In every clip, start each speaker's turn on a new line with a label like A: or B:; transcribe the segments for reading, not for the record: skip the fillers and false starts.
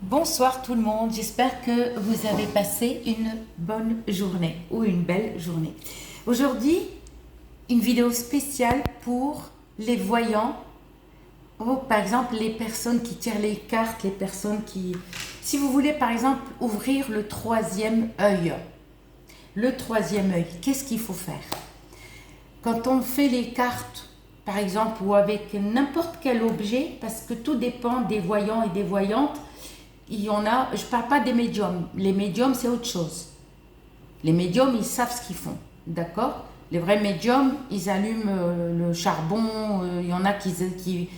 A: Bonsoir tout le monde, j'espère que vous avez passé une bonne journée ou une belle journée. Aujourd'hui, une vidéo spéciale pour les voyants ou par exemple les personnes qui tirent les cartes, les personnes qui... Si vous voulez par exemple ouvrir le troisième œil, qu'est-ce qu'il faut faire? Quand on fait les cartes, par exemple, ou avec n'importe quel objet, parce que tout dépend des voyants et des voyantes, il y en a, je ne parle pas des médiums. Les médiums, c'est autre chose. Les médiums, ils savent ce qu'ils font, d'accord? Les vrais médiums, ils allument le charbon. Il y en a qui...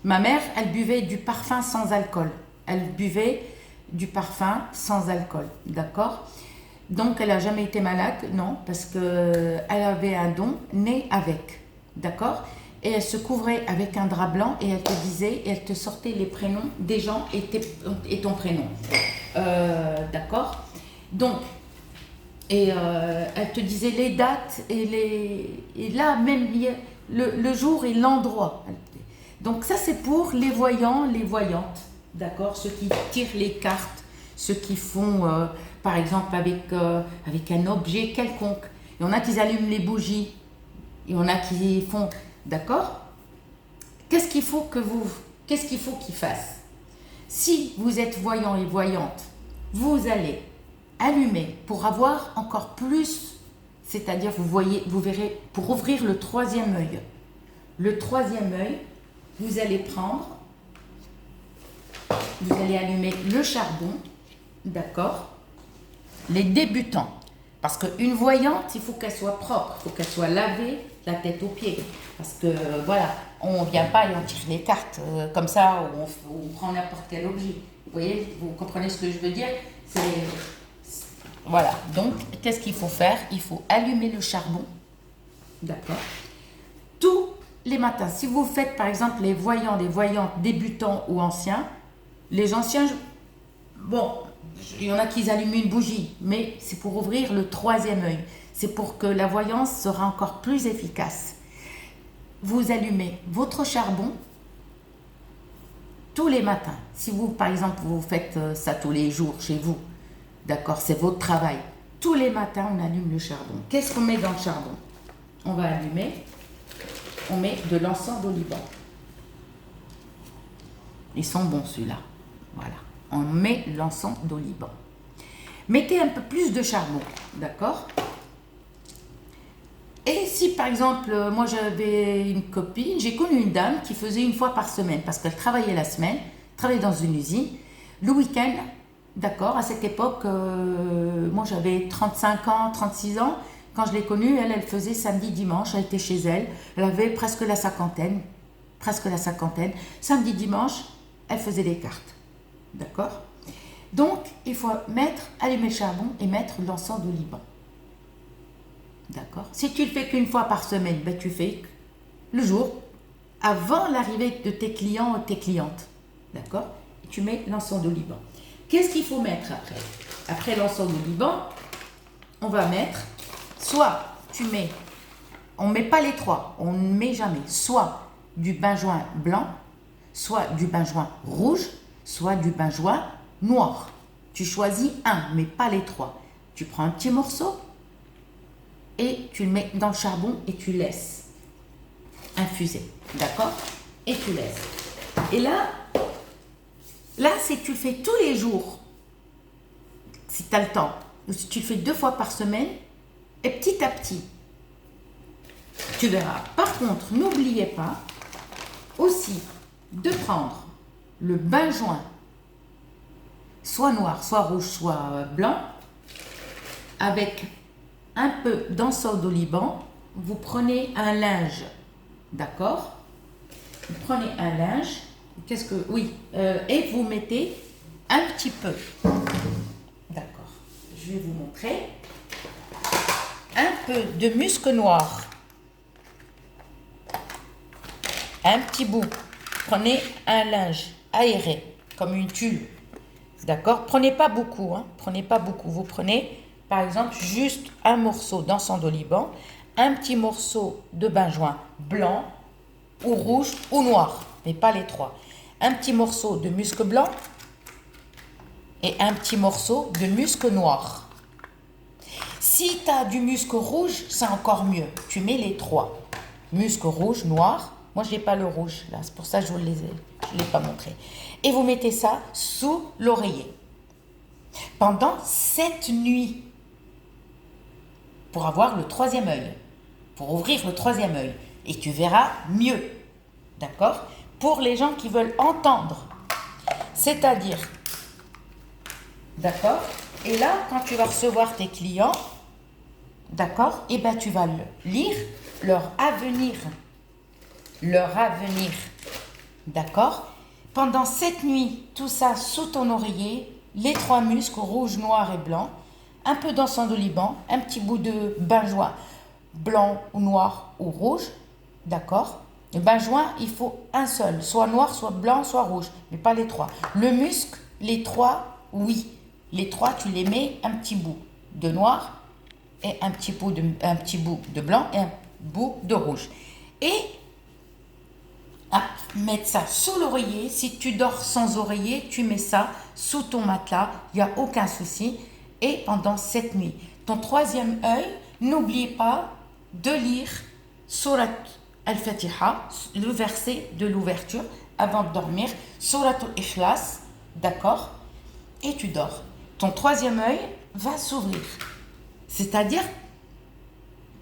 A: Ma mère, elle buvait du parfum sans alcool. Elle buvait du parfum sans alcool, d'accord? Donc, elle n'a jamais été malade, non, parce qu'elle avait un don né avec, d'accord? Et elle se couvrait avec un drap blanc et elle te disait, et elle te sortait les prénoms des gens et ton prénom. D'accord? Donc, elle te disait les dates et là même le jour et l'endroit. Donc ça c'est pour les voyants, les voyantes, d'accord? Ceux qui tirent les cartes, ceux qui font par exemple avec un objet quelconque. Il y en a qui allument les bougies, il y en a qui font... D'accord? Qu'est-ce qu'il faut qu'ils fassent? Si vous êtes voyant et voyante, vous allez allumer pour avoir encore plus, c'est-à-dire vous verrez, pour ouvrir le troisième œil. Le troisième œil, vous allez allumer le charbon, d'accord? Les débutants. Parce qu'une voyante, il faut qu'elle soit propre, il faut qu'elle soit lavée, la tête aux pieds. Parce que voilà, on ne vient pas et on tire les cartes comme ça, ou on prend n'importe quel objet. Vous voyez, vous comprenez ce que je veux dire? Voilà, donc qu'est-ce qu'il faut faire? Il faut allumer le charbon, d'accord? Tous les matins. Si vous faites par exemple les voyants, les voyantes débutants ou anciens, les anciens, bon, il y en a qui allument une bougie, mais c'est pour ouvrir le troisième œil. C'est pour que la voyance sera encore plus efficace. Vous allumez votre charbon tous les matins. Si vous, par exemple, vous faites ça tous les jours chez vous, d'accord, c'est votre travail. Tous les matins, on allume le charbon. Qu'est-ce qu'on met dans le charbon? On va allumer, on met de l'encens d'oliban. Ils sont bons ceux-là, voilà. On met l'encens d'oliban. Mettez un peu plus de charbon, d'accord? Et si par exemple, moi j'avais une copine, j'ai connu une dame qui faisait une fois par semaine, parce qu'elle travaillait la semaine, travaillait dans une usine, le week-end, d'accord, à cette époque, moi j'avais 35 ans, 36 ans, quand je l'ai connue, elle faisait samedi, dimanche, elle était chez elle, elle avait presque la cinquantaine, samedi, dimanche, elle faisait les cartes. D'accord? Donc, il faut allumer le charbon et mettre l'encens d'oliban. D'accord? Si tu le fais qu'une fois par semaine, ben tu fais le jour avant l'arrivée de tes clients ou tes clientes. D'accord? Et tu mets l'encens d'oliban. Qu'est-ce qu'il faut mettre après? Après l'encens d'oliban, on va mettre, on ne met pas les trois, on ne met jamais, soit du benjoin blanc, soit du benjoin rouge, soit du benjoin noir. Tu choisis un, mais pas les trois. Tu prends un petit morceau et tu le mets dans le charbon et tu laisses infuser. D'accord? Et tu laisses. Et là c'est que tu le fais tous les jours, si tu as le temps, ou si tu le fais 2 fois par semaine, et petit à petit, tu verras. Par contre, n'oubliez pas aussi de prendre le benjoin, soit noir, soit rouge, soit blanc, avec un peu d'encens d'oliban. Vous prenez un linge, d'accord? Vous prenez un linge, et vous mettez un petit peu, d'accord? Je vais vous montrer. Un peu de musc noir, un petit bout. Prenez un linge aéré, comme une tulle. D'accord? Prenez pas beaucoup, hein? Prenez pas beaucoup. Vous prenez, par exemple, juste un morceau d'encens d'oliban, un petit morceau de benjoin blanc, ou rouge, ou noir, mais pas les trois. Un petit morceau de musc blanc, et un petit morceau de musc noir. Si tu as du musc rouge, c'est encore mieux. Tu mets les 3. Musc rouge, noir. Moi, je n'ai pas le rouge, là. C'est pour ça que je ne l'ai pas montré. Et vous mettez ça sous l'oreiller. Pendant 7 nuits. Pour avoir le 3e œil. Pour ouvrir le 3e œil. Et tu verras mieux. D'accord? Pour les gens qui veulent entendre. C'est-à-dire, d'accord? Et là, quand tu vas recevoir tes clients, d'accord? Et bien, tu vas lire leur avenir. Leur avenir. D'accord? Pendant 7 nuits, tout ça sous ton oreiller, les 3 muscles, rouge, noir et blanc, un peu d'encens d'oliban, un petit bout de benjoin blanc ou noir ou rouge, d'accord? Le benjoin, il faut un seul, soit noir, soit blanc, soit rouge, mais pas les 3. Le musc, les 3, oui. Les 3, tu les mets un petit bout de noir et un petit bout de blanc et un bout de rouge. Et mettre ça sous l'oreiller. Si tu dors sans oreiller, tu mets ça sous ton matelas, il n'y a aucun souci. Et pendant 7 nuits. Ton 3e œil, n'oublie pas de lire Surat Al-Fatiha, le verset de l'ouverture, avant de dormir, Surat Al-Ikhlas, d'accord? Et tu dors. Ton 3e œil va s'ouvrir. C'est-à-dire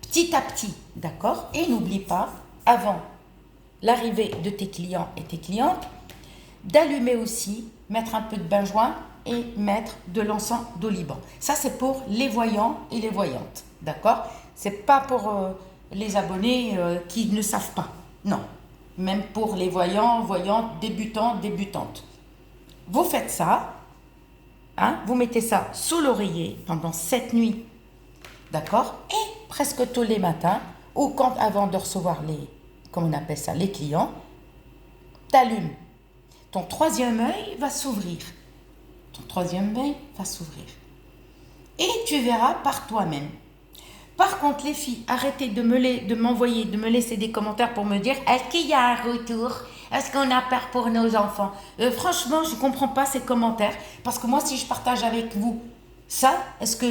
A: petit à petit, d'accord? Et n'oublie pas, avant l'arrivée de tes clients et tes clientes, d'allumer aussi, mettre un peu de benjoin et mettre de l'encens d'oliban. Ça, c'est pour les voyants et les voyantes, d'accord? C'est pas pour les abonnés qui ne savent pas, non. Même pour les voyants, voyantes, débutants, débutantes. Vous faites ça, hein? Vous mettez ça sous l'oreiller pendant 7 nuits, d'accord? Et presque tous les matins, ou quand avant de recevoir comment on appelle ça, les clients, t'allumes. Ton 3e œil va s'ouvrir. Ton 3e œil va s'ouvrir. Et tu verras par toi-même. Par contre, les filles, arrêtez de me laisser des commentaires pour me dire est-ce qu'il y a un retour? Est-ce qu'on a peur pour nos enfants? Franchement, je ne comprends pas ces commentaires. Parce que moi, si je partage avec vous ça, est-ce que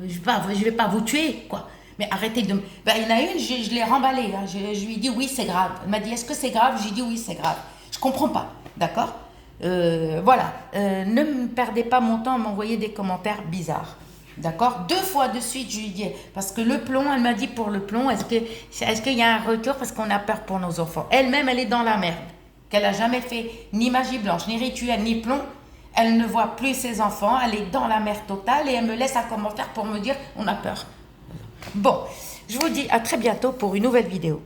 A: je vais pas vous tuer, quoi? Mais arrêtez de... Ben, il y en a une, je l'ai remballée. Hein. Je lui ai dit oui, c'est grave. Elle m'a dit est-ce que c'est grave? J'ai dit oui, c'est grave. Je ne comprends pas, d'accord? Voilà. Ne me perdez pas mon temps à m'envoyer des commentaires bizarres. D'accord? 2 fois de suite, je lui dis, parce que le plomb, elle m'a dit pour le plomb, est-ce qu'il y a un retour parce qu'on a peur pour nos enfants? Elle-même, elle est dans la merde. Qu'elle n'a jamais fait ni magie blanche, ni rituel, ni plomb. Elle ne voit plus ses enfants, elle est dans la merde totale et elle me laisse un commentaire pour me dire, on a peur. Bon, je vous dis à très bientôt pour une nouvelle vidéo.